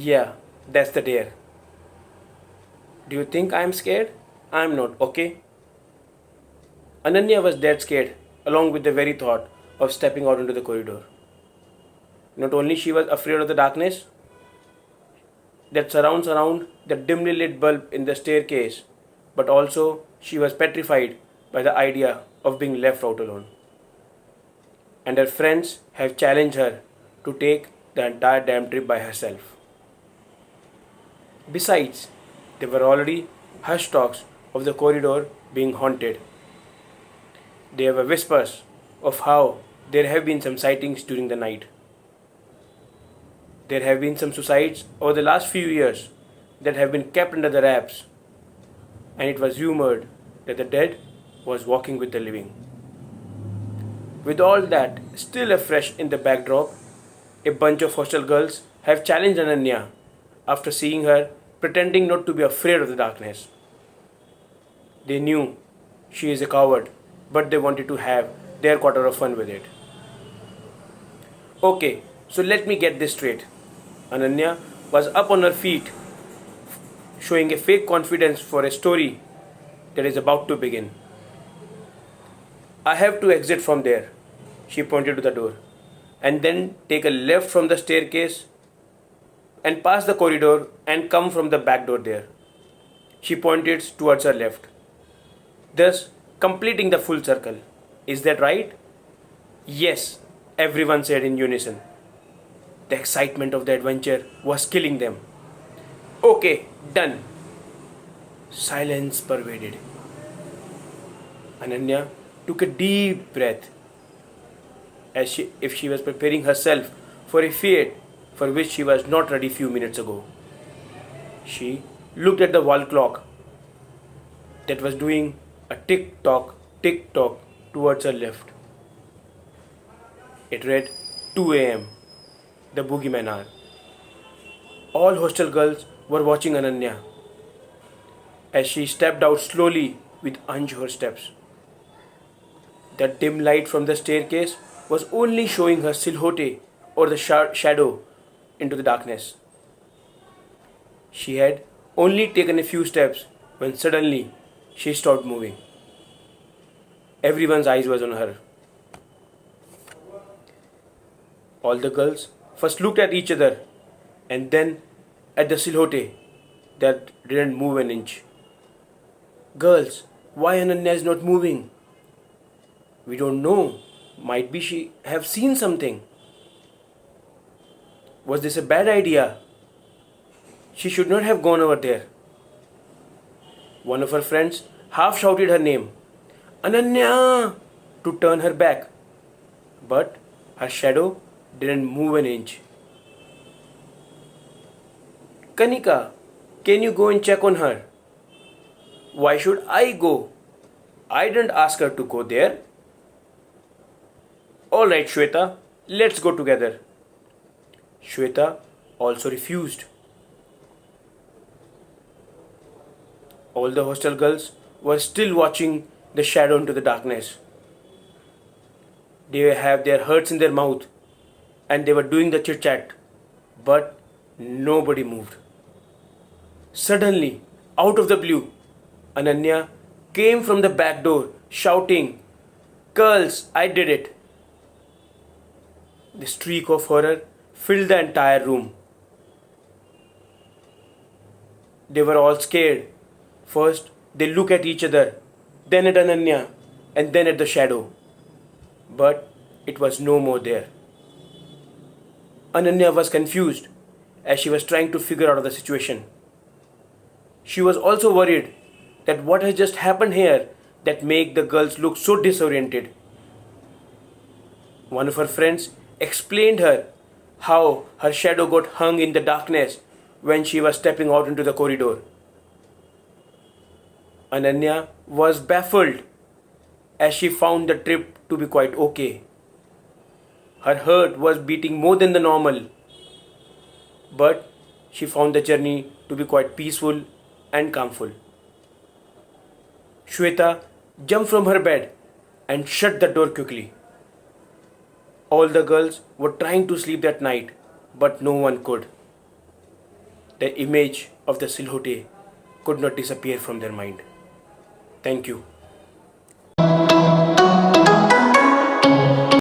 Yeah, that's the dare. Do you think I'm scared? I'm not, okay? Ananya was dead scared, along with the very thought of stepping out into the corridor. Not only she was afraid of the darkness that surrounds around the dimly lit bulb in the staircase, but also she was petrified by the idea of being left out alone. And her friends have challenged her to take the entire damn trip by herself. Besides, there were already hush talks of the corridor being haunted. There were whispers of how there have been some sightings during the night. There have been some suicides over the last few years that have been kept under the wraps, and it was rumored that the dead was walking with the living. With all that still afresh in the backdrop, a bunch of hostel girls have challenged Ananya after seeing her pretending not to be afraid of the darkness. They knew she is a coward, but they wanted to have their quarter of fun with it. Okay, so let me get this straight. Ananya was up on her feet, showing a fake confidence for a story that is about to begin. I have to exit from there, she pointed to the door, and then take a left from the staircase and pass the corridor and come from the back door there. She pointed towards her left, thus completing the full circle. Is that right? Yes, everyone said in unison. The excitement of the adventure was killing them. Okay, done. Silence pervaded. Ananya took a deep breath if she was preparing herself for a fate for which she was not ready few minutes ago. She looked at the wall clock that was doing a tick tock towards her left. It read 2 a.m., the boogeyman hour. All hostel girls were watching Ananya as she stepped out slowly with unsure steps. The dim light from the staircase was only showing her silhouette or the shadow into the darkness. She had only taken a few steps when suddenly she stopped moving. Everyone's eyes was on her. All the girls first looked at each other and then at the silhouette that didn't move an inch. Girls, why Ananya is not moving? We don't know. Might be she have seen something. Was this a bad idea? She should not have gone over there. One of her friends half shouted her name, Ananya, to turn her back. But her shadow didn't move an inch. Kanika, can you go and check on her? Why should I go? I didn't ask her to go there. Alright, Shweta, let's go together. Shweta also refused. All the hostel girls were still watching the shadow into the darkness. They have their hearts in their mouth and they were doing the chit chat, but nobody moved. Suddenly, out of the blue, Ananya came from the back door shouting, Girls, I did it. The streak of horror filled the entire room. They were all scared. First, they looked at each other, then at Ananya, and then at the shadow. But it was no more there. Ananya was confused as she was trying to figure out the situation. She was also worried that what has just happened here that make the girls look so disoriented. One of her friends explained her how her shadow got hung in the darkness when she was stepping out into the corridor. Ananya was baffled as she found the trip to be quite okay. Her heart was beating more than the normal, but she found the journey to be quite peaceful and calmful. Shweta jumped from her bed and shut the door quickly. All the girls were trying to sleep that night, but no one could. the image of the silhouette could not disappear from their mind. Thank you.